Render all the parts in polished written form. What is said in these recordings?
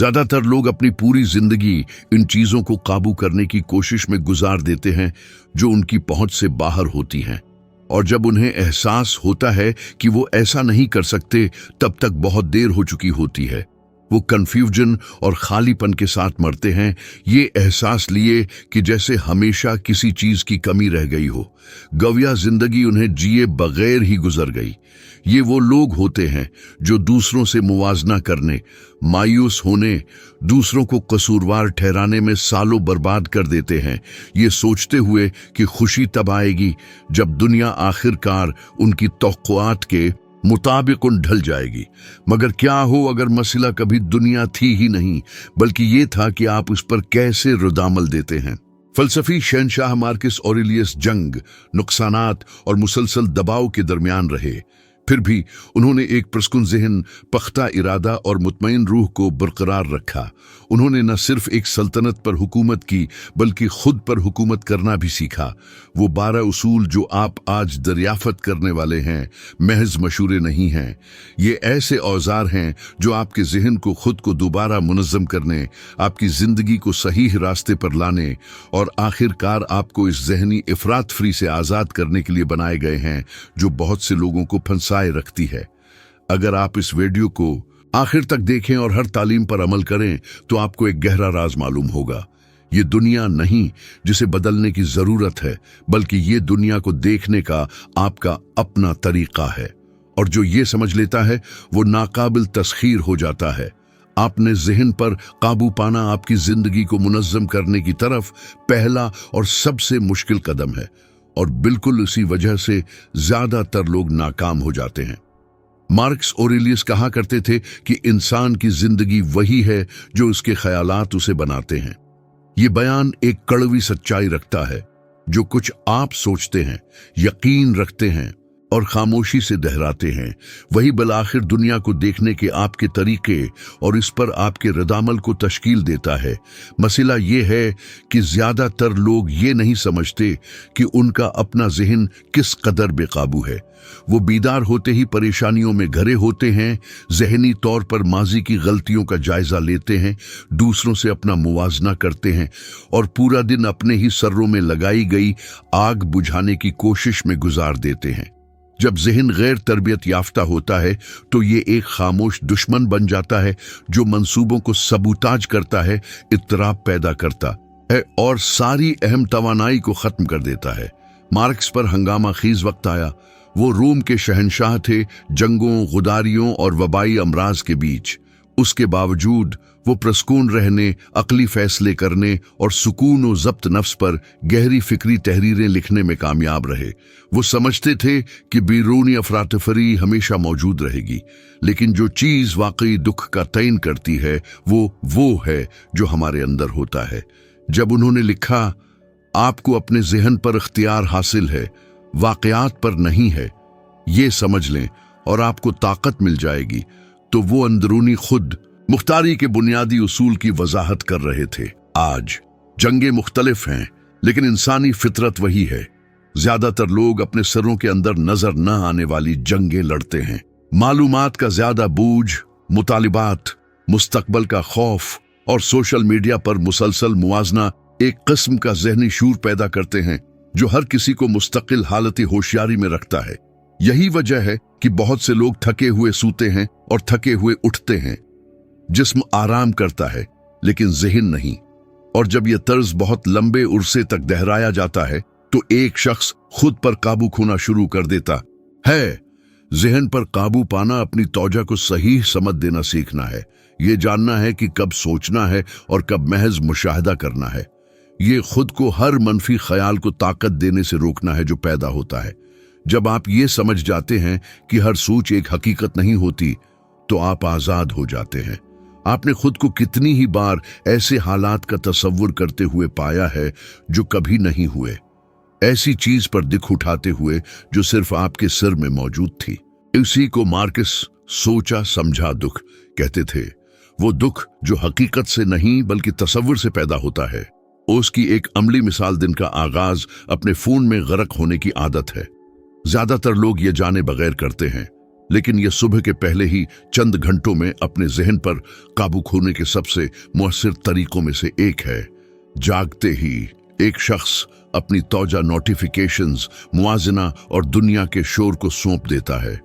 ज्यादातर लोग अपनी पूरी जिंदगी इन चीजों को काबू करने की कोशिश में गुजार देते हैं जो उनकी पहुंच से बाहर होती हैं, और जब उन्हें एहसास होता है कि वो ऐसा नहीं कर सकते तब तक बहुत देर हो चुकी होती है। वो कंफ्यूजन और खालीपन के साथ मरते हैं, ये एहसास लिए कि जैसे हमेशा किसी चीज की कमी रह गई हो। गविया जिंदगी उन्हें जिए बगैर ही गुजर गई। ये वो लोग होते हैं जो दूसरों से मुवाजना करने, मायूस होने, दूसरों को कसूरवार ठहराने में सालों बर्बाद कर देते हैं, ये सोचते हुए कि खुशी तब आएगी जब दुनिया आखिरकार उनकी तौक़ुआत के मुताबिक उन ढल जाएगी। मगर क्या हो अगर मसला कभी दुनिया थी ही नहीं, बल्कि ये था कि आप उस पर कैसे रद्द-अमल देते हैं। फलसफी शहनशाह मार्कस ऑरेलियस जंग, नुकसानात और मुसलसल दबाव के दरमियान रहे, फिर भी उन्होंने एक प्रस्कुन ज़हन, पख्ता इरादा और मुतमईन रूह को बरकरार रखा। उन्होंने न सिर्फ एक सल्तनत पर हुकूमत की बल्कि खुद पर हुकूमत करना भी सीखा। वो 12 उसूल जो आप आज दरियाफत करने वाले हैं महज मशूरे नहीं हैं, ये ऐसे औजार हैं जो आपके जहन को खुद को दोबारा मुनज़्ज़म करने, आपकी ज़िंदगी को सही रास्ते पर लाने और आखिरकार आपको इस जहनी इफरात फ्री से आज़ाद करने के लिए बनाए गए हैं जो बहुत से लोगों को फंसाए रखती है। अगर आप इस वीडियो को आखिर तक देखें और हर तालीम पर अमल करें तो आपको एक गहरा राज मालूम होगा। ये दुनिया नहीं जिसे बदलने की जरूरत है, बल्कि ये दुनिया को देखने का आपका अपना तरीका है, और जो ये समझ लेता है वो नाकाबिल तस्खीर हो जाता है। आपने ज़हन पर काबू पाना आपकी जिंदगी को मुनज़्ज़म करने की तरफ पहला और सबसे मुश्किल कदम है, और बिल्कुल इसी वजह से ज्यादातर लोग नाकाम हो जाते हैं। मार्कस ऑरेलियस कहा करते थे कि इंसान की जिंदगी वही है जो उसके ख्यालात उसे बनाते हैं। ये बयान एक कड़वी सच्चाई रखता है। जो कुछ आप सोचते हैं, यकीन रखते हैं और खामोशी से दोहराते हैं, वही बलाखिर दुनिया को देखने के आपके तरीके और इस पर आपके रद्द-अमल को तश्कील देता है। मसला ये है कि ज्यादातर लोग ये नहीं समझते कि उनका अपना जहन किस कदर बेकाबू है। वो बीदार होते ही परेशानियों में घिरे होते हैं, जहनी तौर पर माजी की गलतियों का जायजा लेते हैं, दूसरों से अपना मुवाजना करते हैं और पूरा दिन अपने ही सर्रों में लगाई गई आग बुझाने की कोशिश में गुजार देते हैं। जब जहन गैर तरबियत याफ्ता होता है तो ये एक खामोश दुश्मन बन जाता है जो मंसूबों को सबूताज करता है, इत्तराब पैदा करता है और सारी अहम तवानाई को खत्म कर देता है। मार्क्स पर हंगामा खीज वक्त आया। वो रोम के शहनशाह थे, जंगों, गुदारियों और वबाई अमराज के बीच। उसके बावजूद वो प्रस्कून रहने, अकली फैसले करने और सुकून और ज़ब्त नफ्स पर गहरी फिक्री तहरीरें लिखने में कामयाब रहे। वो समझते थे कि बैरूनी अफरातफरी हमेशा मौजूद रहेगी, लेकिन जो चीज़ वाकई दुख का तयन करती है वो है जो हमारे अंदर होता है। जब उन्होंने लिखा, आपको अपने जहन पर इख्तियार हासिल है, वाकयात पर नहीं है, ये समझ लें और आपको ताकत मिल जाएगी, तो वो अंदरूनी खुद मुख्तारी के बुनियादी उसूल की वजाहत कर रहे थे। आज जंगें मुख्तलिफ हैं, लेकिन इंसानी फितरत वही है। ज्यादातर लोग अपने सरों के अंदर नजर न आने वाली जंगें लड़ते हैं। मालूमात का ज्यादा बूझ, मुतालिबात, मुस्तकबल का खौफ और सोशल मीडिया पर मुसलसल मुवाजना एक किस्म का जहनी शूर पैदा करते हैं जो हर किसी को मुस्तकिल हालती होशियारी में रखता है। यही वजह है कि बहुत से लोग थके हुए सूते हैं और थके हुए उठते हैं। जिस्म आराम करता है लेकिन ज़हन नहीं, और जब यह तर्ज बहुत लंबे उर्से तक दोहराया जाता है तो एक शख्स खुद पर काबू खोना शुरू कर देता है। ज़हन पर काबू पाना अपनी तौजा को सही समझ देना सीखना है। ये जानना है कि कब सोचना है और कब महज मुशाहिदा करना है। ये खुद को हर मनफी ख्याल को ताकत देने से रोकना है जो पैदा होता है। जब आप ये समझ जाते हैं कि हर सोच एक हकीकत नहीं होती, तो आप आज़ाद हो जाते हैं। आपने खुद को कितनी ही बार ऐसे हालात का तसव्वुर करते हुए पाया है जो कभी नहीं हुए, ऐसी चीज पर दिख उठाते हुए जो सिर्फ आपके सिर में मौजूद थी। इसी को मार्कस सोचा समझा दुख कहते थे। वो दुख जो हकीकत से नहीं बल्कि तसव्वुर से पैदा होता है। उसकी एक अमली मिसाल दिन का आगाज अपने फोन में गर्क होने की आदत है। ज्यादातर लोग ये जाने बगैर करते हैं। लेकिन यह सुबह के पहले ही चंद घंटों में अपने जहन पर काबू खोने के सबसे मुअस्सिर तरीकों में से एक है। जागते ही एक शख्स अपनी तौजा नोटिफिकेशंस, मुआजना और दुनिया के शोर को सौंप देता है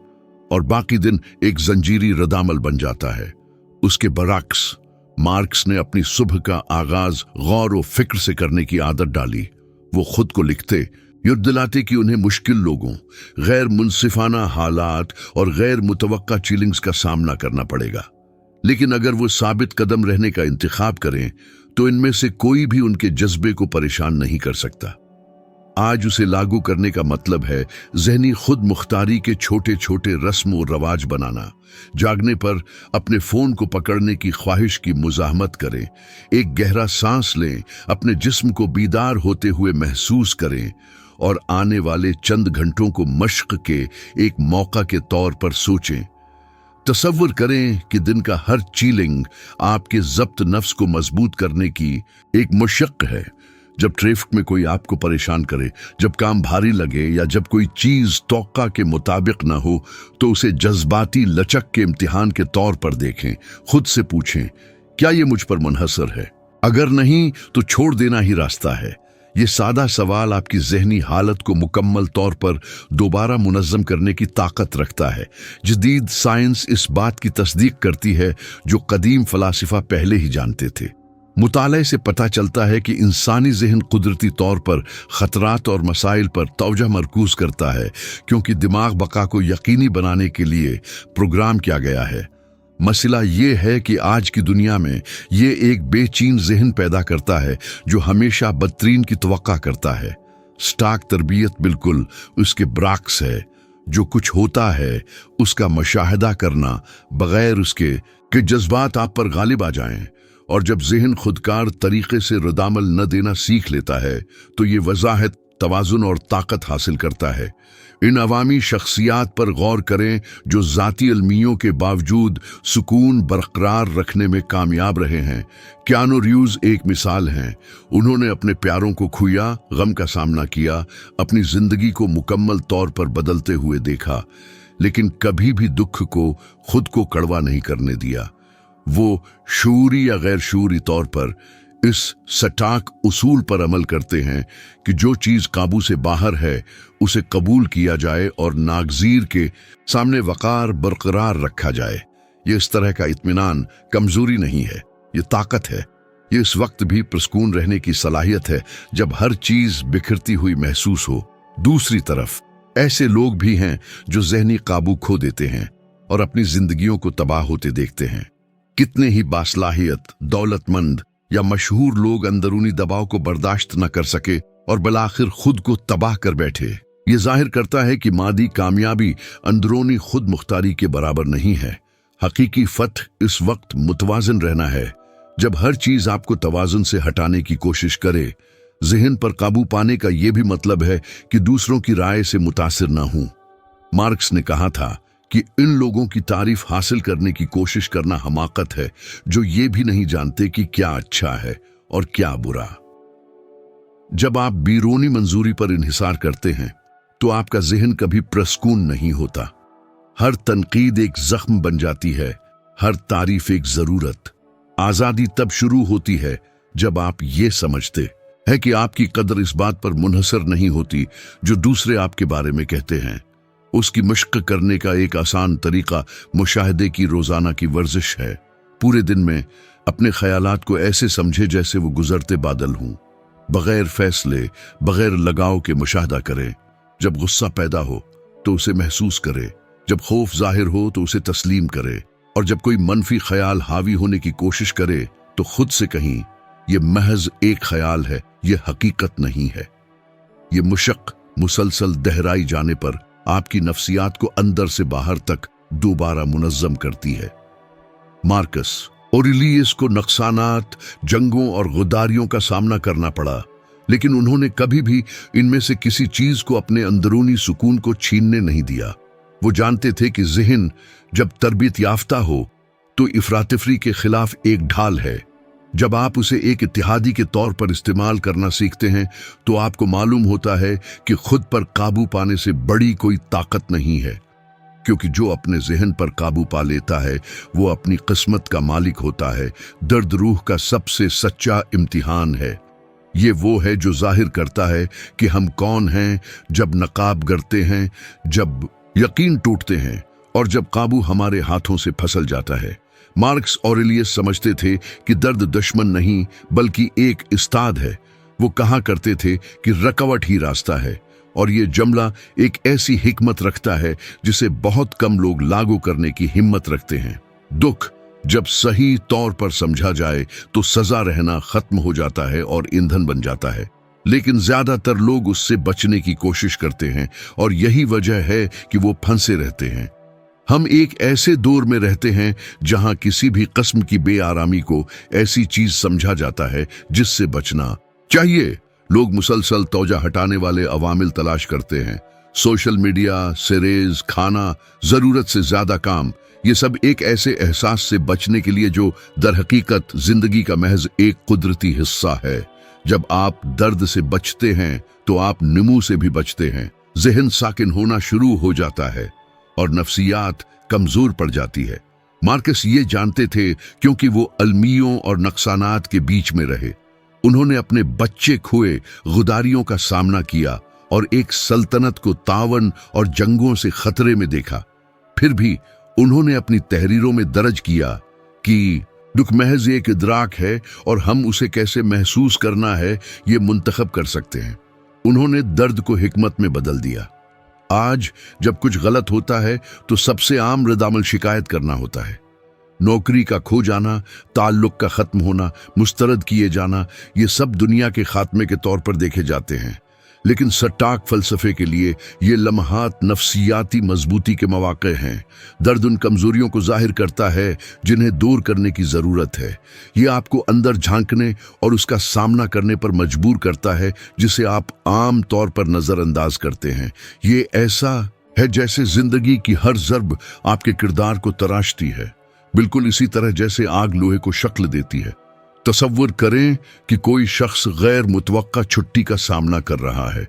और बाकी दिन एक जंजीरी रदामल बन जाता है। उसके बरक्स मार्क्स ने अपनी सुबह का आगाज गौर व फिक्र से करने की आदत डाली। वो खुद को लिखते, याद दिलाते कि उन्हें मुश्किल लोगों, गैर मुनसिफाना हालात और गैर मुतवक्का चीलिंग्स का सामना करना पड़ेगा, लेकिन अगर वो साबित कदम रहने का इंतखाब करें तो इनमें से कोई भी उनके जज्बे को परेशान नहीं कर सकता। आज उसे लागू करने का मतलब है ज़हनी खुद मुख्तारी के छोटे छोटे रस्म और रवाज बनाना। जागने पर अपने फोन को पकड़ने की ख्वाहिश की मुजाहमत करें, एक गहरा सांस लें, अपने जिस्म को बीदार होते हुए महसूस करें और आने वाले चंद घंटों को मश्क के एक मौका के तौर पर सोचें। तसव्वुर करें कि दिन का हर चीलिंग आपके ज़ब्त नफ्स को मजबूत करने की एक मुशक्क है। जब ट्रैफिक में कोई आपको परेशान करे, जब काम भारी लगे या जब कोई चीज तौक़ा के मुताबिक ना हो, तो उसे जज्बाती लचक के इम्तिहान के तौर पर देखें। खुद से पूछें, क्या ये मुझ पर मुनहसर है? अगर नहीं तो छोड़ देना ही रास्ता है। ये सादा सवाल आपकी ज़हनी हालत को मुकम्मल तौर पर दोबारा मुनज़्ज़म करने की ताकत रखता है। जदीद साइंस इस बात की तस्दीक करती है जो कदीम फलासिफा पहले ही जानते थे। मुताले से पता चलता है कि इंसानी ज़हन कुदरती तौर पर ख़तरात और मसाइल पर तवज्जो मरकूज करता है, क्योंकि दिमाग बका को यकीनी बनाने के लिए प्रोग्राम किया गया है। मसला ये है कि आज की दुनिया में ये एक बेचैन ज़हन पैदा करता है जो हमेशा बदतरीन की तवक्का करता है। स्टाक तरबियत बिल्कुल उसके बरक्स है। जो कुछ होता है उसका मुशाहिदा करना बगैर उसके कि जज्बात आप पर गालिब आ जाएं, और जब ज़हन खुदकार तरीके से रदामल न देना सीख लेता है तो ये वजाहत, तवाज़ुन और ताकत हासिल करता है। इन अवामी शख्सियात पर गौर करें जो ज़ाती अलमियों के बावजूद सुकून बरकरार रखने में कामयाब रहे हैं। कियानो रीव्स एक मिसाल हैं। उन्होंने अपने प्यारों को खोया, गम का सामना किया, अपनी ज़िंदगी को मुकम्मल तौर पर बदलते हुए देखा, लेकिन कभी भी दुख को खुद को कड़वा नहीं करने दिया। वो शूरी या गैर शूरी तौर पर इस सटाक उसूल पर अमल करते हैं कि जो चीज़ काबू से बाहर है उसे कबूल किया जाए और नागजीर के सामने वक़ार बरकरार रखा जाए। ये इस तरह का इत्मीनान कमज़ोरी नहीं है, ये ताकत है। ये इस वक्त भी पुरस्कून रहने की सलाहियत है जब हर चीज़ बिखरती हुई महसूस हो। दूसरी तरफ ऐसे लोग भी हैं जो ज़हनी काबू खो देते हैं और अपनी जिंदगियों को तबाह होते देखते हैं। कितने ही बासलाहियत, दौलतमंद या मशहूर लोग अंदरूनी दबाव को बर्दाश्त न कर सके और बिलाखिर खुद को तबाह कर बैठे। ये जाहिर करता है कि मादी कामयाबी अंदरूनी खुद मुख्तारी के बराबर नहीं है। हकीकी फतह इस वक्त मुतवाज़िन रहना है जब हर चीज आपको तवाज़ुन से हटाने की कोशिश करे। ज़हन पर काबू पाने का यह भी मतलब है कि दूसरों की राय से मुतासिर ना हूं। मार्क्स ने कहा था कि इन लोगों की तारीफ हासिल करने की कोशिश करना हमाकत है जो ये भी नहीं जानते कि क्या अच्छा है और क्या बुरा। जब आप बीरूनी मंजूरी पर इन्हिसार करते हैं तो आपका ज़हन कभी प्रस्कून नहीं होता। हर तनकीद एक जख्म बन जाती है, हर तारीफ एक जरूरत। आजादी तब शुरू होती है जब आप ये समझते हैं कि आपकी कदर इस बात पर मुनहसर नहीं होती जो दूसरे आपके बारे में कहते हैं। उसकी मश्क करने का एक आसान तरीका मुशाहिदे की रोजाना की वर्जिश है। पूरे दिन में अपने ख्यालात को ऐसे समझे जैसे वो गुजरते बादल हों। बगैर फैसले, बगैर लगाव के मुशाहिदा करें। जब गुस्सा पैदा हो तो उसे महसूस करे, जब खौफ जाहिर हो तो उसे तस्लीम करे, और जब कोई मनफी ख्याल हावी होने की कोशिश करे तो खुद से कहीं, यह महज एक ख्याल है, यह हकीकत नहीं है। यह मुशक मुसलसल दहराई जाने पर आपकी नफ्सियात को अंदर से बाहर तक दोबारा मुनज़्ज़म करती है। मार्कस ऑरेलियस को नुकसानात, जंगों और गुदारियों का सामना करना पड़ा, लेकिन उन्होंने कभी भी इनमें से किसी चीज को अपने अंदरूनी सुकून को छीनने नहीं दिया। वो जानते थे कि ज़हन जब तरबियत याफ्ता हो तो इफरातफरी के खिलाफ एक ढाल है। जब आप उसे एक इत्तेहादी के तौर पर इस्तेमाल करना सीखते हैं तो आपको मालूम होता है कि खुद पर काबू पाने से बड़ी कोई ताकत नहीं है। क्योंकि जो अपने जहन पर काबू पा लेता है वो अपनी किस्मत का मालिक होता है। दर्द रूह का सबसे सच्चा इम्तिहान है। ये वो है जो जाहिर करता है कि हम कौन हैं, जब नकाब गिरते हैं, जब यकीन टूटते हैं और जब काबू हमारे हाथों से फसल जाता है। मार्क्स ऑरेलियस समझते थे कि दर्द दुश्मन नहीं बल्कि एक उस्ताद है। वो कहा करते थे कि रुकावट ही रास्ता है, और ये जुमला एक ऐसी हिकमत रखता है जिसे बहुत कम लोग लागू करने की हिम्मत रखते हैं। दुख जब सही तौर पर समझा जाए तो सजा रहना खत्म हो जाता है और ईंधन बन जाता है, लेकिन ज्यादातर लोग उससे बचने की कोशिश करते हैं और यही वजह है कि वो फंसे रहते हैं। हम एक ऐसे दौर में रहते हैं जहां किसी भी किस्म की बेआरामी को ऐसी चीज समझा जाता है जिससे बचना चाहिए। लोग मुसलसल तौजा हटाने वाले अवामिल तलाश करते हैं। सोशल मीडिया, सीरीज, खाना, जरूरत से ज्यादा काम, ये सब एक ऐसे एहसास से बचने के लिए जो दरहकीकत जिंदगी का महज एक कुदरती हिस्सा है। जब आप दर्द से बचते हैं तो आप निमू से भी बचते हैं। जहन साकिन होना शुरू हो जाता है और नफ्सियात कमजोर पड़ जाती है। मार्कस ये जानते थे क्योंकि वो अलमियों और नुकसानात के बीच में रहे। उन्होंने अपने बच्चे खोए गुदारियों का सामना किया और एक सल्तनत को तावन और जंगों से खतरे में देखा। फिर भी उन्होंने अपनी तहरीरों में दर्ज किया कि दुख महज एक इदराक है और हम उसे कैसे महसूस करना है ये मुंतखब कर सकते हैं। उन्होंने दर्द को हिकमत में बदल दिया। आज जब कुछ गलत होता है तो सबसे आम रद्द-अमल शिकायत करना होता है। नौकरी का खो जाना, ताल्लुक का खत्म होना, मुस्तरद किए जाना, ये सब दुनिया के खात्मे के तौर पर देखे जाते हैं। लेकिन सट्टाक फलसफे के लिए ये लम्हात नफ्सियाती मजबूती के मौके हैं। दर्द उन कमजोरियों को जाहिर करता है जिन्हें दूर करने की जरूरत है। ये आपको अंदर झांकने और उसका सामना करने पर मजबूर करता है जिसे आप आम तौर पर नजरअंदाज करते हैं। ये ऐसा है जैसे जिंदगी की हर ज़र्ब आपके किरदार को तराशती है, बिल्कुल इसी तरह जैसे आग लोहे को शक्ल देती है। तसव्वुर करें कि कोई शख्स गैर मुतवक्का छुट्टी का सामना कर रहा है।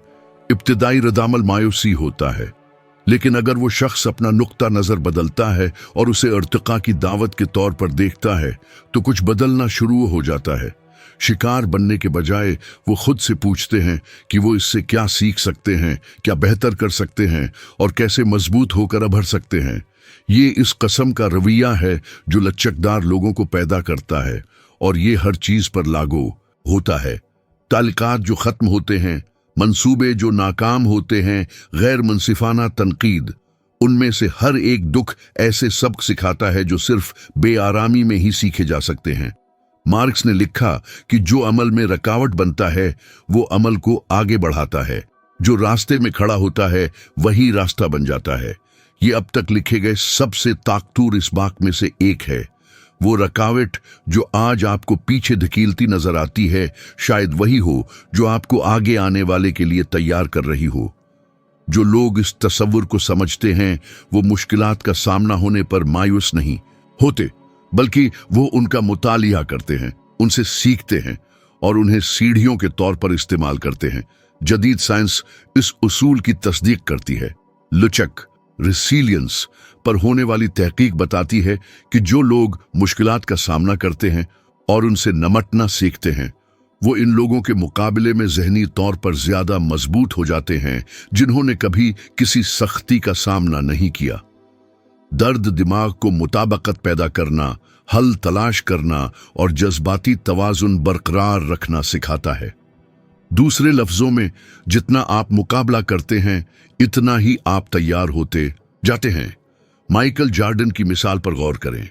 इब्तिदाई रद्द-अमल मायूसी होता है, लेकिन अगर वो शख्स अपना नुक्ता नजर बदलता है और उसे इर्तिका की दावत के तौर पर देखता है तो कुछ बदलना शुरू हो जाता है। शिकार बनने के बजाय वो खुद से पूछते हैं कि वो इससे क्या सीख सकते हैं, क्या बेहतर कर सकते हैं और कैसे मजबूत होकर उभर सकते हैं। ये इस कस्म का रवैया है जो लचकदार लोगों को पैदा करता है और ये हर चीज पर लागू होता है। ताल्लुकात जो खत्म होते हैं, मंसूबे जो नाकाम होते हैं, गैर मुनसिफाना तनकीद, उनमें से हर एक दुख ऐसे सबक सिखाता है जो सिर्फ बेआरामी में ही सीखे जा सकते हैं। मार्क्स ने लिखा कि जो अमल में रुकावट बनता है वो अमल को आगे बढ़ाता है, जो रास्ते में खड़ा होता है वही रास्ता बन जाता है। ये अब तक लिखे गए सबसे ताकतवर इसबाक में से एक है। वो रुकावट जो आज आपको पीछे धकेलती नजर आती है शायद वही हो जो आपको आगे आने वाले के लिए तैयार कर रही हो। जो लोग इस तसव्वुर को समझते हैं वो मुश्किलात का सामना होने पर मायूस नहीं होते, बल्कि वो उनका मुतालिया करते हैं, उनसे सीखते हैं और उन्हें सीढ़ियों के तौर पर इस्तेमाल करते हैं। जदीद साइंस इस उसूल की तस्दीक करती है। लचक, रेसिलियंस पर होने वाली तहकीक बताती है कि जो लोग मुश्किलात का सामना करते हैं और उनसे निपटना सीखते हैं वो इन लोगों के मुकाबले में जहनी तौर पर ज्यादा मजबूत हो जाते हैं जिन्होंने कभी किसी सख्ती का सामना नहीं किया। दर्द दिमाग को मुताबकत पैदा करना, हल तलाश करना और जज्बाती तवाजुन बरकरार रखना सिखाता है। दूसरे लफ्जों में, जितना आप मुकाबला करते हैं इतना ही आप तैयार होते जाते हैं। माइकल जॉर्डन की मिसाल पर गौर करें।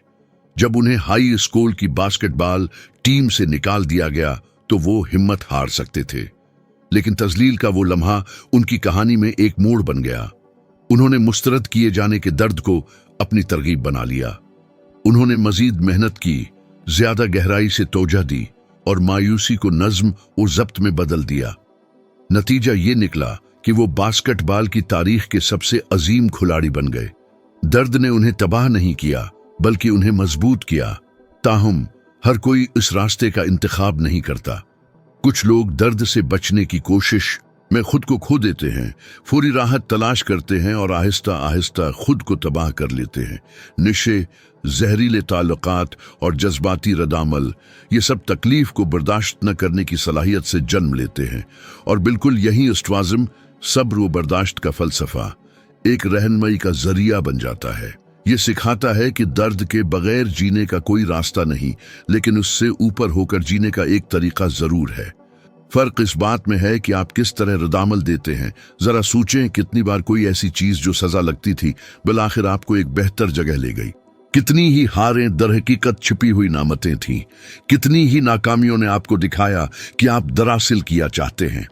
जब उन्हें हाई स्कूल की बास्केटबॉल टीम से निकाल दिया गया तो वो हिम्मत हार सकते थे, लेकिन तजलील का वो लम्हा उनकी कहानी में एक मोड़ बन गया। उन्होंने मुस्तरद किए जाने के दर्द को अपनी तरगीब बना लिया। उन्होंने मजीद मेहनत की, ज्यादा गहराई से तोजह दी और मायूसी को नज्म और जब्त में बदल दिया। नतीजा ये निकला कि वो बास्केटबॉल की तारीख के सबसे अजीम खिलाड़ी बन गए। दर्द ने उन्हें तबाह नहीं किया बल्कि उन्हें मजबूत किया। ताहम हर कोई इस रास्ते का इंतखाब नहीं करता। कुछ लोग दर्द से बचने की कोशिश में खुद को खो देते हैं, फौरी राहत तलाश करते हैं और आहिस्ता आहिस्ता खुद को तबाह कर लेते हैं। नशे, जहरीले ताल्लुकात और जज्बाती रद्दामल, ये सब तकलीफ को बर्दाश्त न करने की सलाहियत से जन्म लेते हैं। और बिल्कुल यही स्टवाज़म, सब्र व बर्दाश्त का फलसफा, एक रहनुमाई का जरिया बन जाता है। ये सिखाता है कि दर्द के बगैर जीने का कोई रास्ता नहीं, लेकिन उससे ऊपर होकर जीने का एक तरीका जरूर है। फर्क इस बात में है कि आप किस तरह रद्दामल देते हैं। जरा सोचें, कितनी बार कोई ऐसी चीज जो सजा लगती थी बिलाखिर आपको एक बेहतर जगह ले गई। कितनी ही हारें दरहकीकत छिपी हुई नामतें थीं। कितनी ही नाकामियों ने आपको दिखाया कि आप दरअसल किया चाहते हैं।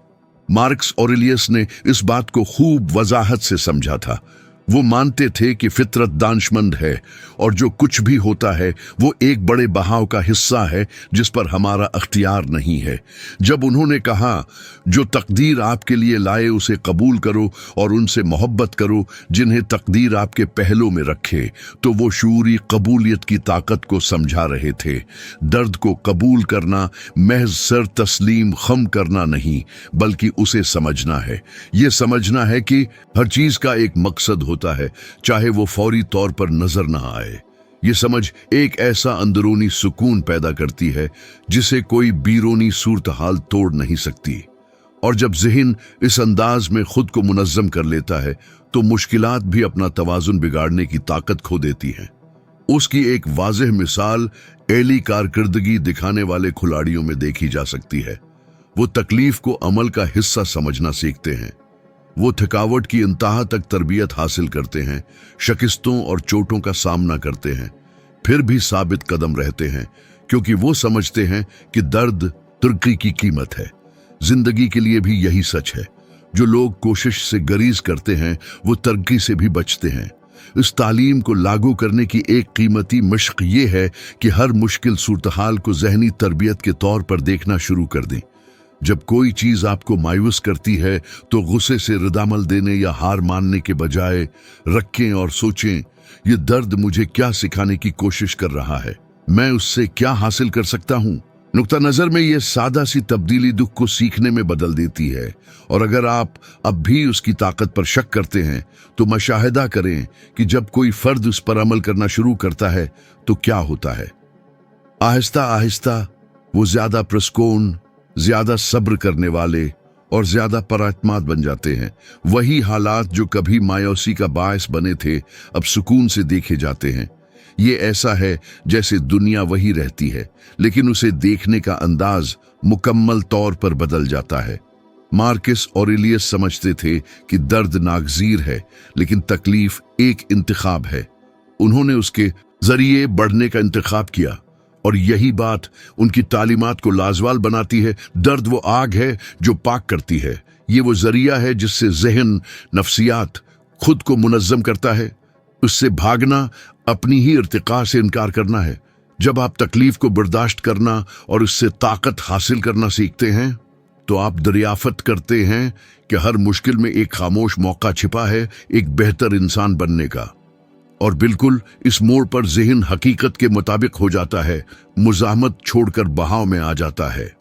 मार्कस ऑरेलियस ने इस बात को खूब वजाहत से समझा था। वो मानते थे कि फितरत दानिशमंद है और जो कुछ भी होता है वो एक बड़े बहाव का हिस्सा है जिस पर हमारा अख्तियार नहीं है। जब उन्होंने कहा, जो तकदीर आपके लिए लाए उसे कबूल करो और उनसे मोहब्बत करो जिन्हें तकदीर आपके पहलों में रखे, तो वो शूरी कबूलियत की ताकत को समझा रहे थे। दर्द को कबूल करना महज सर तस्लीम खम करना नहीं, बल्कि उसे समझना है। ये समझना है कि हर चीज का एक मकसद होता है, चाहे वो फौरी तौर पर नजर ना आए। ये समझ एक ऐसा अंदरूनी सुकून पैदा करती है जिसे कोई बीरूनी सूरत हाल तोड़ नहीं सकती। और जब ज़हन इस अंदाज में खुद को मुनज़्ज़म कर लेता है तो मुश्किलात भी अपना तवाज़ुन बिगाड़ने की ताकत खो देती हैं। उसकी एक वाज़ेह मिसाल एली कारकर्दगी दिखाने वाले खिलाड़ियों में देखी जा सकती है। वो तकलीफ को अमल का हिस्सा समझना सीखते हैं। वो थकावट की इंतहा तक तरबियत हासिल करते हैं, शिकस्तों और चोटों का सामना करते हैं, फिर भी साबित कदम रहते हैं, क्योंकि वो समझते हैं कि दर्द तरक्की की कीमत है। जिंदगी के लिए भी यही सच है। जो लोग कोशिश से गरीज करते हैं वो तरक्की से भी बचते हैं। इस तालीम को लागू करने की एक कीमती मशक ये है कि हर मुश्किल सूरत-हाल को ज़हनी तरबियत के तौर पर देखना शुरू कर दें। जब कोई चीज आपको मायूस करती है तो गुस्से से रद्दामल देने या हार मानने के बजाय रखें और सोचें, ये दर्द मुझे क्या सिखाने की कोशिश कर रहा है, मैं उससे क्या हासिल कर सकता हूं। नुक्ता नजर में यह सादा सी तब्दीली दुख को सीखने में बदल देती है। और अगर आप अब भी उसकी ताकत पर शक करते हैं तो मुशाहिदा करें कि जब कोई फर्द उस पर अमल करना शुरू करता है तो क्या होता है। आहिस्ता आहिस्ता वो ज्यादा प्रस्कोन, ज्यादा सब्र करने वाले और ज्यादा परात्माद बन जाते हैं। वही हालात जो कभी मायूसी का बायस बने थे अब सुकून से देखे जाते हैं। ये ऐसा है जैसे दुनिया वही रहती है, लेकिन उसे देखने का अंदाज मुकम्मल तौर पर बदल जाता है। मार्कस ऑरेलियस समझते थे कि दर्द नागजीर है, लेकिन तकलीफ एक इंतखाब है। उन्होंने उसके जरिए बढ़ने का इंतखाब किया और यही बात उनकी तालीमात को लाजवाल बनाती है। दर्द वो आग है जो पाक करती है। ये वो जरिया है जिससे जहन, नफ्सियात खुद को मुनज़्ज़म करता है। उससे भागना अपनी ही इर्तिका से इनकार करना है। जब आप तकलीफ को बर्दाश्त करना और उससे ताकत हासिल करना सीखते हैं तो आप दरियाफत करते हैं कि हर मुश्किल में एक खामोश मौका छिपा है एक बेहतर इंसान बनने का। और बिल्कुल इस मोड़ पर ज़हन हकीकत के मुताबिक हो जाता है, मुज़ाहमत छोड़कर बहाव में आ जाता है।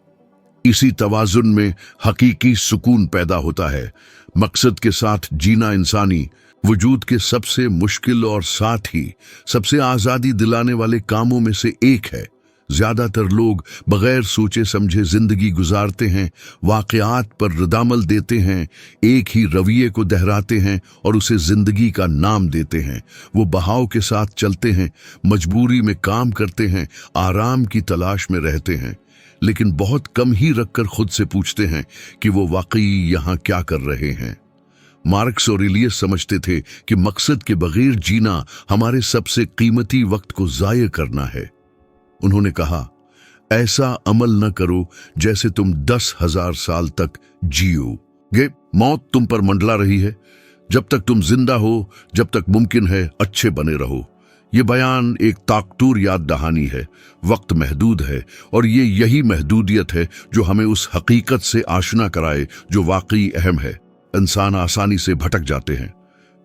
इसी तवाज़ुन में हकीकी सुकून पैदा होता है। मकसद के साथ जीना इंसानी वजूद के सबसे मुश्किल और साथ ही सबसे आज़ादी दिलाने वाले कामों में से एक है। ज्यादातर लोग बगैर सोचे समझे जिंदगी गुजारते हैं, वाक़यात पर रद्दामल देते हैं, एक ही रवैये को दोहराते हैं और उसे जिंदगी का नाम देते हैं। वो बहाव के साथ चलते हैं, मजबूरी में काम करते हैं, आराम की तलाश में रहते हैं, लेकिन बहुत कम ही रखकर खुद से पूछते हैं कि वो वाकई यहाँ क्या कर रहे हैं। मार्कस ऑरेलियस समझते थे कि मकसद के बगैर जीना हमारे सबसे कीमती वक्त को ज़ाय करना है। उन्होंने कहा, ऐसा अमल न करो जैसे तुम 10,000 साल तक जियोगे। मौत तुम पर मंडला रही है। जब तक तुम जिंदा हो, जब तक मुमकिन है, अच्छे बने रहो। ये बयान एक ताकतूर याद दहानी है। वक्त महदूद है और ये यही महदूदियत है जो हमें उस हकीकत से आशना कराए जो वाकई अहम है। इंसान आसानी से भटक जाते हैं।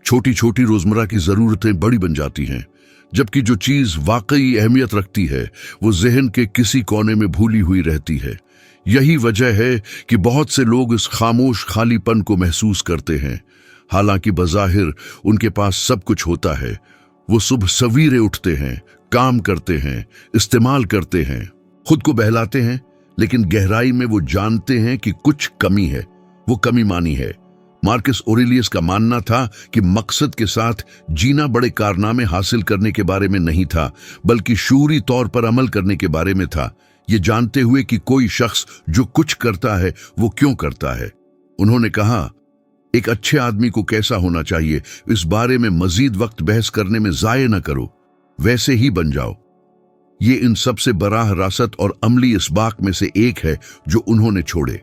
छोटी छोटी रोजमर्रा की जरूरतें बड़ी बन जाती हैं। जबकि जो चीज वाकई अहमियत रखती है वो जहन के किसी कोने में भूली हुई रहती है। यही वजह है कि बहुत से लोग इस खामोश खालीपन को महसूस करते हैं। हालांकि बज़ाहिर उनके पास सब कुछ होता है। वो सुबह सवेरे उठते हैं, काम करते हैं, इस्तेमाल करते हैं, खुद को बहलाते हैं, लेकिन गहराई में वो जानते हैं कि कुछ कमी है। वो कमी मानी है। मार्कस ऑरेलियस का मानना था कि मकसद के साथ जीना बड़े कारनामे हासिल करने के बारे में नहीं था, बल्कि शूरी तौर पर अमल करने के बारे में था, ये जानते हुए कि कोई शख्स जो कुछ करता है वो क्यों करता है। उन्होंने कहा, एक अच्छे आदमी को कैसा होना चाहिए इस बारे में मजीद वक्त बहस करने में जाये न करो, वैसे ही बन जाओ। ये इन सबसे बराह रासत और अमली इसबाक में से एक है जो उन्होंने छोड़े।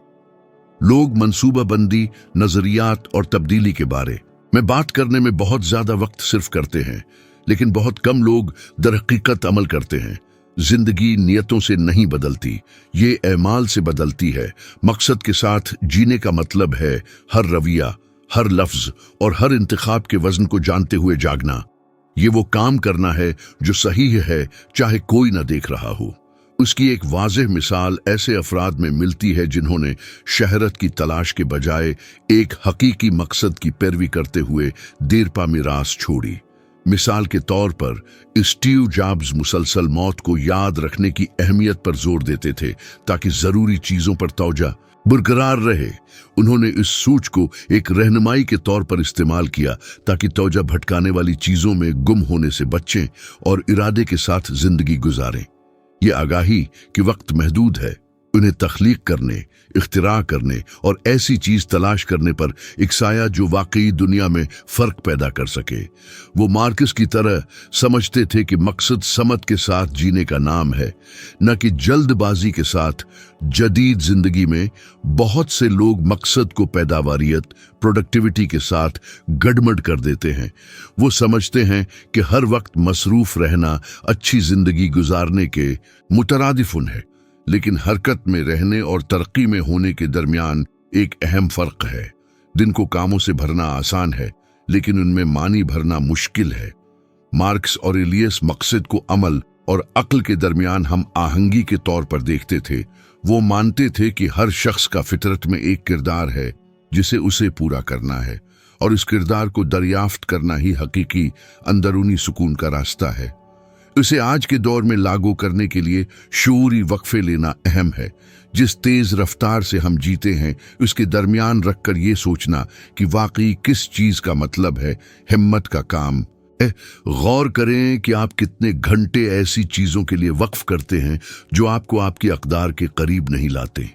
लोग मंसूबाबंदी, नजरियात और तब्दीली के बारे में बात करने में बहुत ज्यादा वक्त सिर्फ करते हैं, लेकिन बहुत कम लोग दरहकीकत अमल करते हैं। जिंदगी नियतों से नहीं बदलती, ये एमाल से बदलती है। मकसद के साथ जीने का मतलब है हर रवैया, हर लफ्ज और हर इंतखाब के वजन को जानते हुए जागना। ये वो काम करना है जो सही है, चाहे कोई ना देख रहा हो। उसकी एक वाज़ेह मिसाल ऐसे अफराद में मिलती है जिन्होंने शहरत की तलाश के बजाय एक हकीकी मकसद की पैरवी करते हुए देरपा मिरास छोड़ी। मिसाल के तौर पर स्टीव जॉब्स मुसलसल मौत को याद रखने की अहमियत पर जोर देते थे ताकि जरूरी चीजों पर तवज्जो बरकरार रहे। उन्होंने इस सूझ को एक रहनुमाई के तौर पर इस्तेमाल किया ताकि तवज्जो भटकाने वाली चीजों में गुम होने से बचें और इरादे के साथ जिंदगी गुजारें। ये आगाही कि वक्त महदूद है, उन्हें तख्लीक करने, इख्तिरा करने और ऐसी चीज तलाश करने पर एक साया जो वाकई दुनिया में फर्क पैदा कर सके। वो मार्कस की तरह समझते थे कि मकसद समत के साथ जीने का नाम है, न कि जल्दबाजी के साथ। जदीद जिंदगी में बहुत से लोग मकसद को पैदावारियत, प्रोडक्टिविटी के साथ गड़मड़ कर देते हैं। वो समझते हैं कि हर वक्त मसरूफ रहना अच्छी जिंदगी गुजारने के मुतरादिफुन है, लेकिन हरकत में रहने और तरक्की में होने के दरमियान एक अहम फर्क है। दिन को कामों से भरना आसान है, लेकिन उनमें मानी भरना मुश्किल है। मार्कस ऑरेलियस मकसद को अमल और अक्ल के दरमियान हम आहंगी के तौर पर देखते थे। वो मानते थे कि हर शख्स का फितरत में एक किरदार है जिसे उसे पूरा करना है, और इस किरदार को दरियाफ्त करना ही हकीकी अंदरूनी सुकून का रास्ता है। इसे आज के दौर में लागू करने के लिए शऊरी वक्फे लेना अहम है। जिस तेज रफ्तार से हम जीते हैं, उसके दरमियान रखकर ये सोचना कि वाकई किस चीज का मतलब है हिम्मत का काम है। गौर करें कि आप कितने घंटे ऐसी चीजों के लिए वक्फ करते हैं जो आपको आपकी अक़दार के करीब नहीं लाते।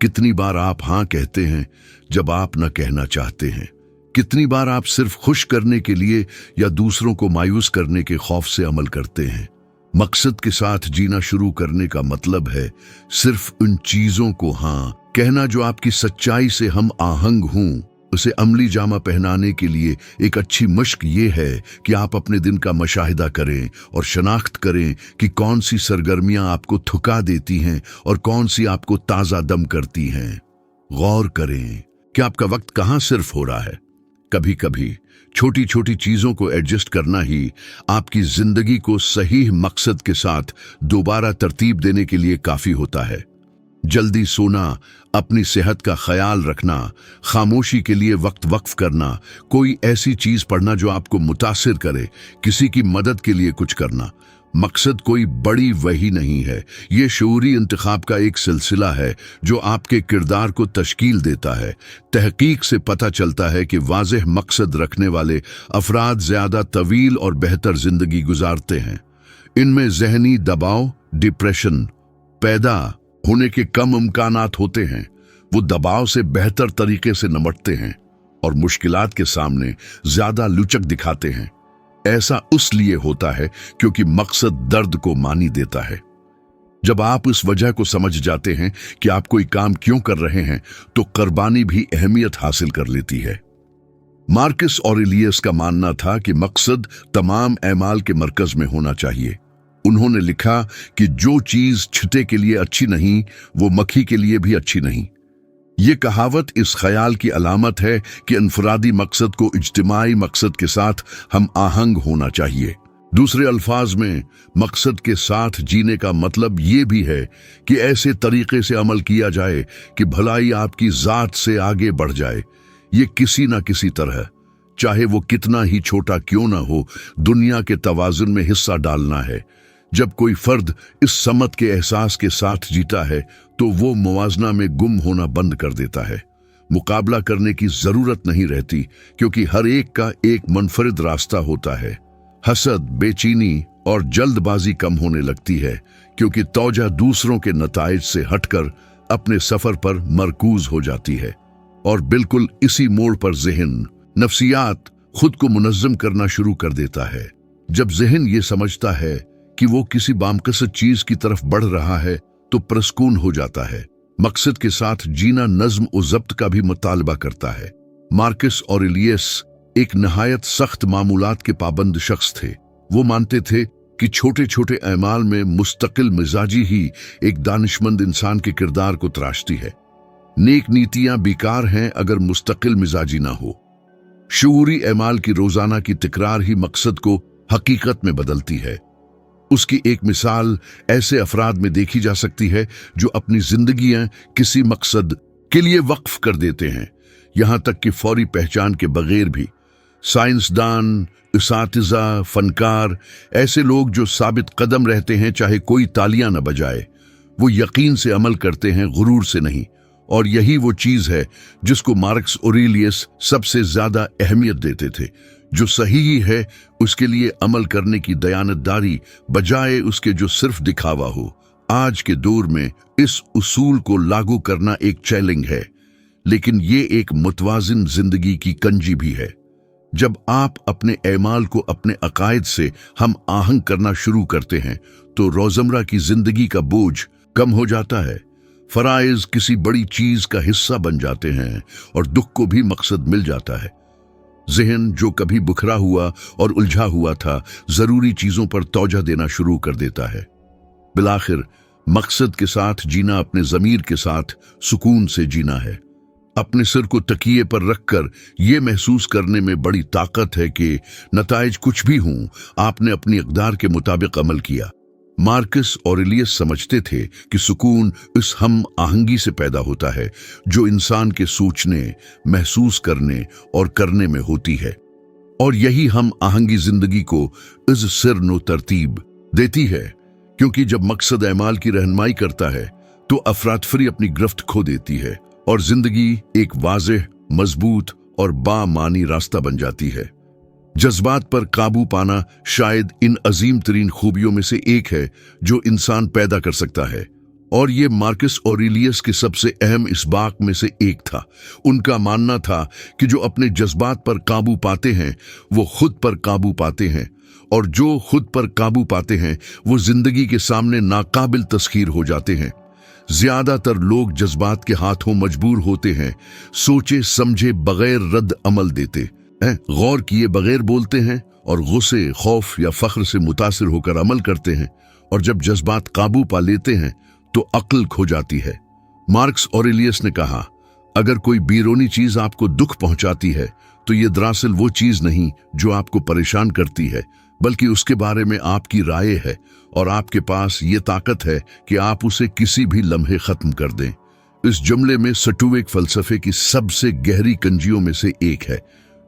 कितनी बार आप हाँ कहते हैं जब आप न कहना चाहते हैं। कितनी बार आप सिर्फ खुश करने के लिए या दूसरों को मायूस करने के खौफ से अमल करते हैं। मकसद के साथ जीना शुरू करने का मतलब है सिर्फ उन चीजों को हाँ कहना जो आपकी सच्चाई से हम आहंग हों। उसे अमली जामा पहनाने के लिए एक अच्छी मश्क ये है कि आप अपने दिन का मशाहिदा करें और शनाख्त करें कि कौन सी सरगर्मियां आपको थका देती हैं और कौन सी आपको ताज़ा दम करती हैं। गौर करें कि आपका वक्त कहाँ सिर्फ हो रहा है। कभी कभी छोटी छोटी चीजों को एडजस्ट करना ही आपकी जिंदगी को सही मकसद के साथ दोबारा तरतीब देने के लिए काफी होता है। जल्दी सोना, अपनी सेहत का ख्याल रखना, खामोशी के लिए वक्त वक्फ करना, कोई ऐसी चीज पढ़ना जो आपको मुतासिर करे, किसी की मदद के लिए कुछ करना। मकसद कोई बड़ी वही नहीं है, ये शऊरी इंतखाब का एक सिलसिला है जो आपके किरदार को तश्कील देता है। तहकीक से पता चलता है कि वाज़ेह मकसद रखने वाले अफराद ज्यादा तवील और बेहतर जिंदगी गुजारते हैं। इनमें जहनी दबाव, डिप्रेशन पैदा होने के कम इम्कानात होते हैं। वो दबाव से बेहतर तरीके से निपटते हैं और मुश्किलात के सामने ज्यादा लुचक दिखाते हैं। ऐसा उसलिए होता है क्योंकि मकसद दर्द को मानी देता है। जब आप इस वजह को समझ जाते हैं कि आप कोई काम क्यों कर रहे हैं, तो कुर्बानी भी अहमियत हासिल कर लेती है। मार्कस ऑरेलियस का मानना था कि मकसद तमाम एमाल के मरकज में होना चाहिए। उन्होंने लिखा कि जो चीज छिटे के लिए अच्छी नहीं, वो मक्खी के लिए भी अच्छी नहीं। ये कहावत इस ख्याल की अलामत है कि इनफरादी मकसद को इज्तिमाई मकसद के साथ हम आहंग होना चाहिए। दूसरे अल्फाज में मकसद के साथ जीने का मतलब ये भी है कि ऐसे तरीके से अमल किया जाए कि भलाई आपकी जात से आगे बढ़ जाए। ये किसी ना किसी तरह, चाहे वो कितना ही छोटा क्यों ना हो, दुनिया के तवाज़ुन में हिस्सा डालना है। जब कोई फर्द इस समत के एहसास के साथ जीता है तो वो मुवाजना में गुम होना बंद कर देता है। मुकाबला करने की जरूरत नहीं रहती, क्योंकि हर एक का एक मुनफरिद रास्ता होता है। हसद, बेचैनी और जल्दबाजी कम होने लगती है, क्योंकि तौजा दूसरों के नताइज से हटकर अपने सफर पर मरकूज हो जाती है। और बिल्कुल इसी मोड़ पर ज़हन, नफ्सियात खुद को मुनज़्ज़म करना शुरू कर देता है। जब ज़हन ये समझता है कि वो किसी बामकसद चीज की तरफ बढ़ रहा है तो प्रस्कून हो जाता है। मकसद के साथ जीना नज्म और ज़ब्त का भी मुतालबा करता है। मार्कस ऑरेलियस एक नहायत सख्त मामूलात के पाबंद शख्स थे। वो मानते थे कि छोटे छोटे अमाल में मुस्तकिल मिजाजी ही एक दानिशमंद इंसान के किरदार को तराशती है। नेक नीतियां बेकार हैं अगर मुस्तकिल मिजाजी ना हो। शऊरी अमाल की रोजाना की तकरार ही मकसद को हकीकत में बदलती है। उसकी एक मिसाल ऐसे अफराद में देखी जा सकती है जो अपनी जिंदगियां किसी मकसद के लिए वक्फ कर देते हैं, यहां तक कि फौरी पहचान के बगैर भी। साइंसदान, इसातिज़ा, फनकार, ऐसे लोग जो साबित कदम रहते हैं चाहे कोई तालियां न बजाए। वो यकीन से अमल करते हैं, गुरूर से नहीं। और यही वो चीज है जिसको मार्कस ऑरेलियस सबसे ज्यादा अहमियत देते थे। जो सही है उसके लिए अमल करने की दयानतदारी, बजाय उसके जो सिर्फ दिखावा हो। आज के दौर में इस उसूल को लागू करना एक चैलेंज है, लेकिन ये एक मुतवाजिन जिंदगी की कंजी भी है। जब आप अपने ऐमाल को अपने अकायद से हम आहंग करना शुरू करते हैं तो रोजमर्रा की जिंदगी का बोझ कम हो जाता है। फराइज किसी बड़ी चीज का हिस्सा बन जाते हैं और दुख को भी मकसद मिल जाता है। ज़हन जो कभी बुखरा हुआ और उलझा हुआ था, जरूरी चीजों पर तौजा देना शुरू कर देता है। बिलाखिर मकसद के साथ जीना अपने ज़मीर के साथ सुकून से जीना है। अपने सिर को तकिए पर रखकर यह महसूस करने में बड़ी ताकत है कि नताइज कुछ भी हों, आपने अपनी अक़दार के मुताबिक अमल किया। मार्कस ऑरेलियस समझते थे कि सुकून इस हम आहंगी से पैदा होता है जो इंसान के सोचने, महसूस करने और करने में होती है, और यही हम आहंगी जिंदगी को इस सिर नो तरतीब देती है। क्योंकि जब मकसद ऐमाल की रहनुमाई करता है तो अफरातफरी अपनी गिरफ्त खो देती है और जिंदगी एक वाज़ेह, मजबूत और बामानी रास्ता बन जाती है। जज्बात पर काबू पाना शायद इन अजीम तरीन खूबियों में से एक है जो इंसान पैदा कर सकता है, और ये मार्कस ऑरेलियस के सबसे अहम इसबाक में से एक था। उनका मानना था कि जो अपने जज्बात पर काबू पाते हैं वो खुद पर काबू पाते हैं, और जो खुद पर काबू पाते हैं वो जिंदगी के सामने नाकाबिल तस्खीर हो जाते हैं। ज्यादातर लोग जज्बात के हाथों मजबूर होते हैं, सोचे समझे बगैर रद्द अमल देते हैं, गौर किए बगैर बोलते हैं और गुस्से, खौफ या फख्र से मुतासिर होकर अमल करते हैं। और जब जज्बात काबू पा लेते हैं तो अक्ल खो जाती है। मार्कस ऑरेलियस ने कहा, अगर कोई बैरूनी चीज आपको दुख पहुंचाती है तो ये दरअसल वो चीज नहीं जो आपको परेशान करती है, बल्कि उसके बारे में आपकी राय है, और आपके पास ये ताकत है कि आप उसे किसी भी लम्हे खत्म कर दें। इस जुमले में स्टोइक फलसफे की सबसे गहरी कंजियों में से एक है।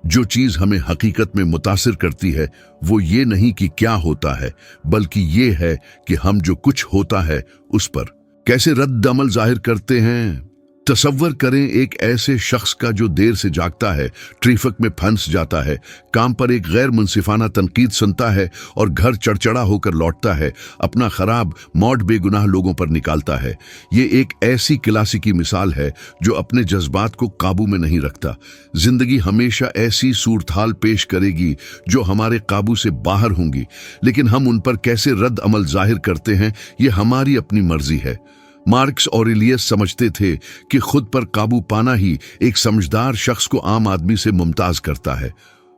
जो चीज हमें हकीकत में मुतासिर करती है वो ये नहीं कि क्या होता है, बल्कि ये है कि हम जो कुछ होता है उस पर कैसे रद्द अमल जाहिर करते हैं। तसव्वुर करें एक ऐसे शख्स का जो देर से जागता है, ट्रैफिक में फंस जाता है, काम पर एक गैर मुनसिफाना तनकीद सुनता है और घर चढ़चड़ा होकर लौटता है, अपना खराब मौड बेगुनाह लोगों पर निकालता है। ये एक ऐसी क्लासिकी मिसाल है जो अपने जज्बात को काबू में नहीं रखता। जिंदगी हमेशा ऐसी सूरत-हाल पेश करेगी जो हमारे काबू से बाहर होंगी, लेकिन हम उन पर कैसे रद्द अमल जाहिर करते हैं ये हमारी अपनी मर्जी है। मार्कस ऑरेलियस समझते थे कि खुद पर काबू पाना ही एक समझदार शख्स को आम आदमी से मुमताज करता है।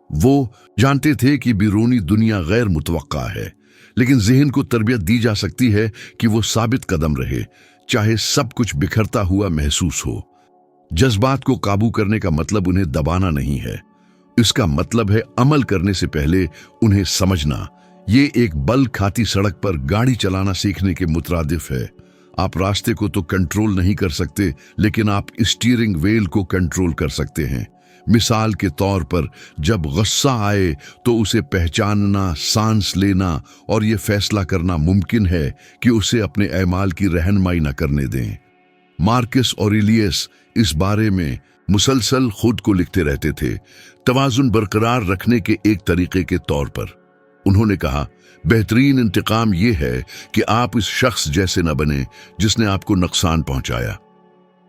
वो जानते थे कि बैरूनी दुनिया गैर मुतवक्का है, लेकिन ज़हन को तरबियत दी जा सकती है कि वो साबित कदम रहे, चाहे सब कुछ बिखरता हुआ महसूस हो। जज्बात को काबू करने का मतलब उन्हें दबाना नहीं है, इसका मतलब है अमल करने से पहले उन्हें समझना, ये एक बल खाती सड़क पर गाड़ी चलाना सीखने के मुतरादिफ है। आप रास्ते को तो कंट्रोल नहीं कर सकते, लेकिन आप स्टीयरिंग व्हील को कंट्रोल कर सकते हैं। मिसाल के तौर पर जब गुस्सा आए तो उसे पहचानना, सांस लेना और ये फैसला करना मुमकिन है कि उसे अपने ऐमाल की रहनुमाई न करने दें। मार्कस ऑरेलियस इस बारे में मुसलसल खुद को लिखते रहते थे, तवाजुन बरकरार रखने के एक तरीके के तौर पर। उन्होंने कहा, बेहतरीन इंतकाम यह है कि आप इस शख्स जैसे न बने जिसने आपको नुकसान पहुंचाया।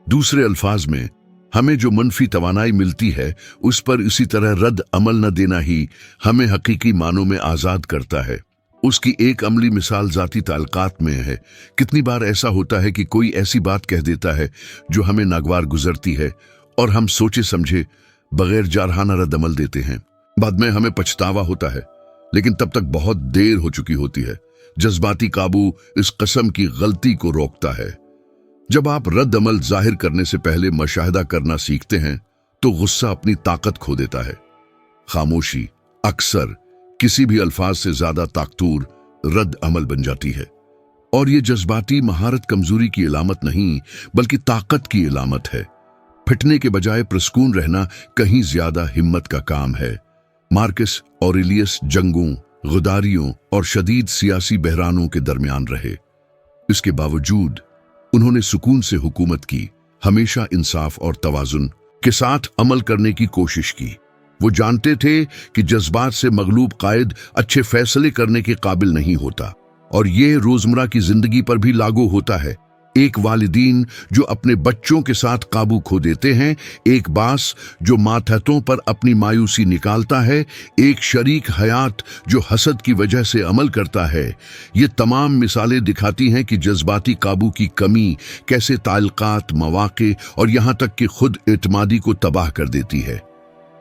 दूसरे अल्फाज में, हमें जो मनफी तवानाई मिलती है उस पर इसी तरह रद्द अमल न देना ही हमें हकीकी मानों में आजाद करता है। उसकी एक अमली मिसाल जाती ताल्लुकात में है। कितनी बार ऐसा होता है कि कोई ऐसी बात कह देता है जो हमें नागवार गुजरती है और हम सोचे समझे बगैर जारहाना रद्द अमल देते हैं। बाद में हमें पछतावा होता है, लेकिन तब तक बहुत देर हो चुकी होती है। जज्बाती काबू इस कस्म की गलती को रोकता है। जब आप रद्द अमल जाहिर करने से पहले मशाहिदा करना सीखते हैं तो गुस्सा अपनी ताकत खो देता है। खामोशी अक्सर किसी भी अल्फाज से ज्यादा ताकतूर रद्द अमल बन जाती है, और ये जज्बाती महारत कमजोरी की इलामत नहीं बल्कि ताकत की इलामत है। फिटने के बजाय प्रसकून रहना कहीं ज्यादा हिम्मत का काम है। मार्कस ऑरेलियस जंगों, गुदारियों और शदीद सियासी बहरानों के दरमियान रहे। इसके बावजूद उन्होंने सुकून से हुकूमत की, हमेशा इंसाफ और तवाजुन के साथ अमल करने की कोशिश की। वो जानते थे कि जज्बात से मगलूब कायद अच्छे फैसले करने के काबिल नहीं होता, और ये रोजमर्रा की जिंदगी पर भी लागू होता है। एक वालिदीन जो अपने बच्चों के साथ काबू खो देते हैं, एक बास जो मातहतों पर अपनी मायूसी निकालता है, एक शरीक हयात जो हसद की वजह से अमल करता है। ये तमाम मिसालें दिखाती हैं कि जज्बाती काबू की कमी कैसे ताल्लुकात, मवाक़े और यहाँ तक कि खुद एतमादी को तबाह कर देती है।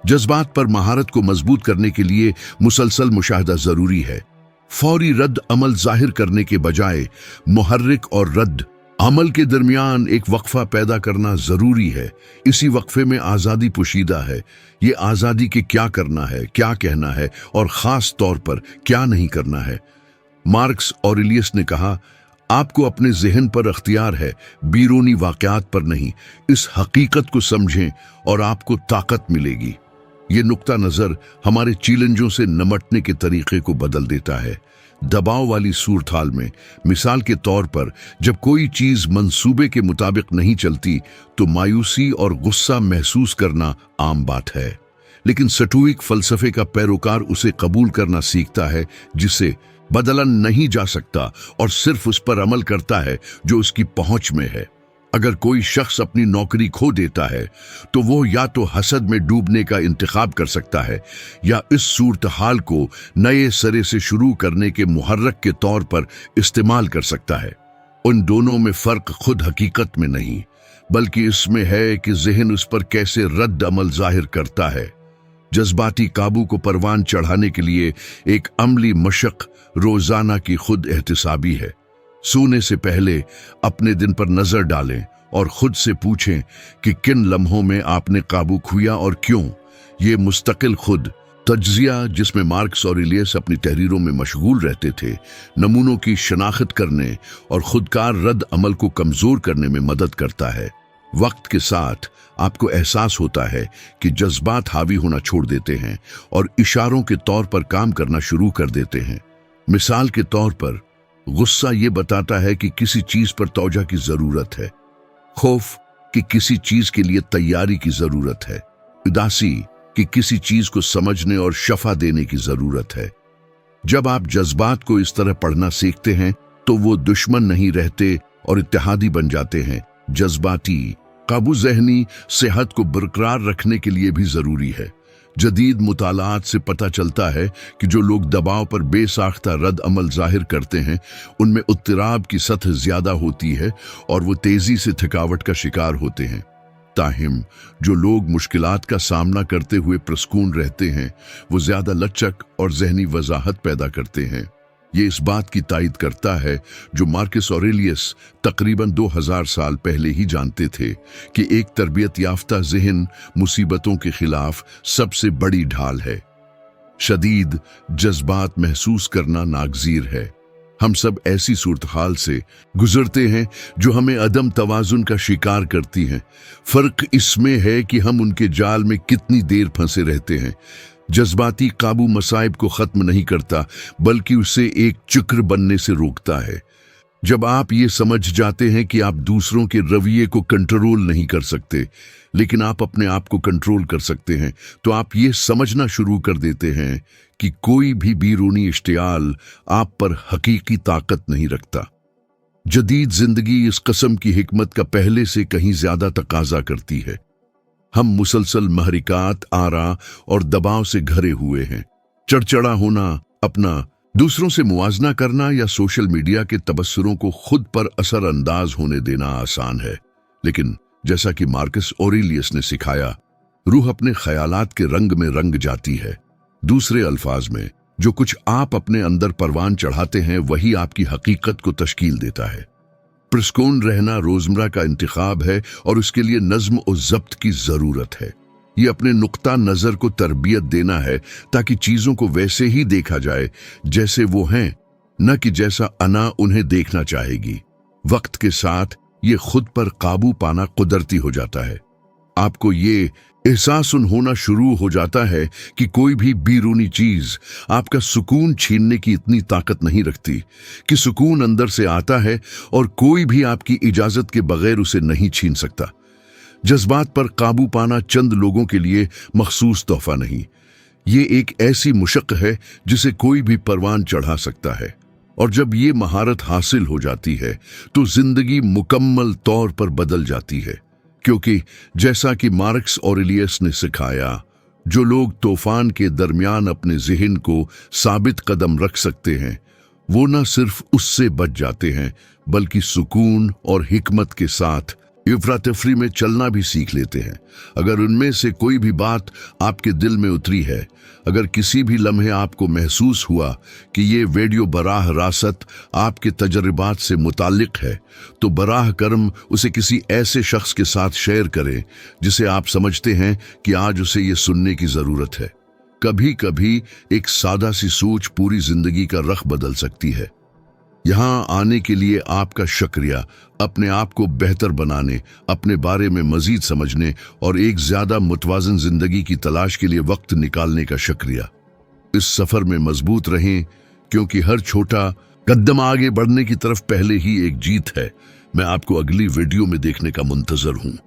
जज्बात पर महारत को मजबूत करने के लिए मुसलसल मुशाहिदा जरूरी है। फौरी रद्द अमल जाहिर करने के बजाय मुहर्रिक और रद्द अमल के दरमियान एक वक्फा पैदा करना जरूरी है। इसी वक्फे में आज़ादी पोशीदा है। ये आज़ादी के क्या करना है, क्या कहना है और ख़ास तौर पर क्या नहीं करना है। मार्कस ऑरेलियस ने कहा, आपको अपने जहन पर अख्तियार है, बीरूनी वाक़यात पर नहीं। इस हकीकत को समझें और आपको ताकत मिलेगी। ये नुक्ता नज़र हमारे चैलेंजों से निपटने के तरीके को बदल देता है। दबाव वाली सूरत हाल में, मिसाल के तौर पर, जब कोई चीज मंसूबे के मुताबिक नहीं चलती तो मायूसी और गुस्सा महसूस करना आम बात है, लेकिन स्टोइक फलसफे का पैरोकार उसे कबूल करना सीखता है जिसे बदला नहीं जा सकता, और सिर्फ उस पर अमल करता है जो उसकी पहुंच में है। अगर कोई शख्स अपनी नौकरी खो देता है तो वो या तो हसद में डूबने का इंतखाब कर सकता है या इस सूरत हाल को नए सिरे से शुरू करने के मुहर्रक के तौर पर इस्तेमाल कर सकता है। उन दोनों में फर्क खुद हकीकत में नहीं बल्कि इसमें है कि जहन उस पर कैसे रद्द अमल जाहिर करता है। जज्बाती काबू को परवान चढ़ाने के लिए एक अमली मशक रोजाना की खुद एहतिसाबी है। सोने से पहले अपने दिन पर नजर डालें और खुद से पूछें कि किन लम्हों में आपने काबू खोया और क्यों। ये मुस्तकिल खुद तज्जिया, जिसमें मार्कस ऑरेलियस अपनी तहरीरों में मशगूल रहते थे, नमूनों की शनाख्त करने और खुदकार रद्द अमल को कमजोर करने में मदद करता है। वक्त के साथ आपको एहसास होता है कि जज्बात हावी होना छोड़ देते हैं और इशारों के तौर पर काम करना शुरू कर देते हैं। मिसाल के तौर पर, गुस्सा ये बताता है कि किसी चीज पर तौजा की जरूरत है, खौफ कि किसी चीज के लिए तैयारी की जरूरत है, उदासी कि किसी चीज को समझने और शफा देने की जरूरत है। जब आप जज्बात को इस तरह पढ़ना सीखते हैं तो वो दुश्मन नहीं रहते और इत्तेहादी बन जाते हैं। जज्बाती काबू ज़हनी सेहत को बरकरार रखने के लिए भी जरूरी है। जदीद मुतालात से पता चलता है कि जो लोग दबाव पर बेसाख्ता रद्द अमल जाहिर करते हैं उनमें उत्तराब की सतह ज्यादा होती है और वो तेजी से थकावट का शिकार होते हैं। ताहिम जो लोग मुश्किलात का सामना करते हुए प्रसकून रहते हैं वो ज्यादा लचक और जहनी वजाहत पैदा करते हैं। ये इस बात की तायद करता है जो मार्कस ऑरेलियस तकरीबन 2000 साल पहले ही जानते थे कि एक तरबियत याफ्ता ज़हन मुसीबतों के खिलाफ सबसे बड़ी ढाल है। शदीद जज्बात महसूस करना नागजीर है। हम सब ऐसी सूरत हाल से गुजरते हैं जो हमें अदम तवाजुन का शिकार करती हैं। फर्क इसमें है कि हम उनके जाल में कितनी देर फंसे रहते हैं। जज्बाती काबू मसाइब को खत्म नहीं करता, बल्कि उसे एक चक्र बनने से रोकता है। जब आप ये समझ जाते हैं कि आप दूसरों के रवैये को कंट्रोल नहीं कर सकते, लेकिन आप अपने आप को कंट्रोल कर सकते हैं, तो आप ये समझना शुरू कर देते हैं कि कोई भी बैरूनी इश्तियाल आप पर हकीकी ताकत नहीं रखता। जदीद जिंदगी इस किस्म की हिकमत का पहले से कहीं ज्यादा तकाजा करती है। हम मुसलसल महरिकात, आरा और दबाव से घरे हुए हैं। चढ़चढ़ा होना, अपना दूसरों से मुवाजना करना या सोशल मीडिया के तबस्सुरों को खुद पर असर अंदाज होने देना आसान है, लेकिन जैसा कि मार्कस ऑरेलियस ने सिखाया, रूह अपने ख्यालात के रंग में रंग जाती है। दूसरे अल्फाज में, जो कुछ आप अपने अंदर परवान चढ़ाते हैं वही आपकी हकीकत को तश्कील देता है। पुरस्कून रहना रोजमर्रा का इंतखाब है और उसके लिए नज्म और जब्त की जरूरत है। ये अपने नुक्ता नजर को तरबियत देना है ताकि चीजों को वैसे ही देखा जाए जैसे वो हैं, न कि जैसा अना उन्हें देखना चाहेगी। वक्त के साथ ये खुद पर काबू पाना कुदरती हो जाता है। आपको ये एहसास होना शुरू हो जाता है कि कोई भी बैरूनी चीज आपका सुकून छीनने की इतनी ताकत नहीं रखती, कि सुकून अंदर से आता है और कोई भी आपकी इजाजत के बगैर उसे नहीं छीन सकता। जज्बात पर काबू पाना चंद लोगों के लिए मखसूस तोहफा नहीं, ये एक ऐसी मुशक्क है जिसे कोई भी परवान चढ़ा सकता है। और जब ये महारत हासिल हो जाती है तो जिंदगी मुकम्मल तौर पर बदल जाती है, क्योंकि जैसा कि मार्कस ऑरेलियस ने सिखाया, जो लोग तूफान के दरमियान अपने ज़हन को साबित कदम रख सकते हैं, वो न सिर्फ उससे बच जाते हैं बल्कि सुकून और हिकमत के साथ इफ्रातफरी में चलना भी सीख लेते हैं। अगर उनमें से कोई भी बात आपके दिल में उतरी है, अगर किसी भी लम्हे आपको महसूस हुआ कि ये वीडियो बराह रासत आपके तजर्बात से मुताल्लिक है, तो बराह करम उसे किसी ऐसे शख्स के साथ शेयर करें जिसे आप समझते हैं कि आज उसे ये सुनने की ज़रूरत है। कभी कभी एक सादा सी सोच पूरी जिंदगी का रख बदल सकती है। यहाँ आने के लिए आपका शुक्रिया। अपने आप को बेहतर बनाने, अपने बारे में मजीद समझने और एक ज्यादा मुतवाज़न जिंदगी की तलाश के लिए वक्त निकालने का शुक्रिया। इस सफर में मजबूत रहें, क्योंकि हर छोटा कदम आगे बढ़ने की तरफ पहले ही एक जीत है। मैं आपको अगली वीडियो में देखने का मुंतजर हूँ।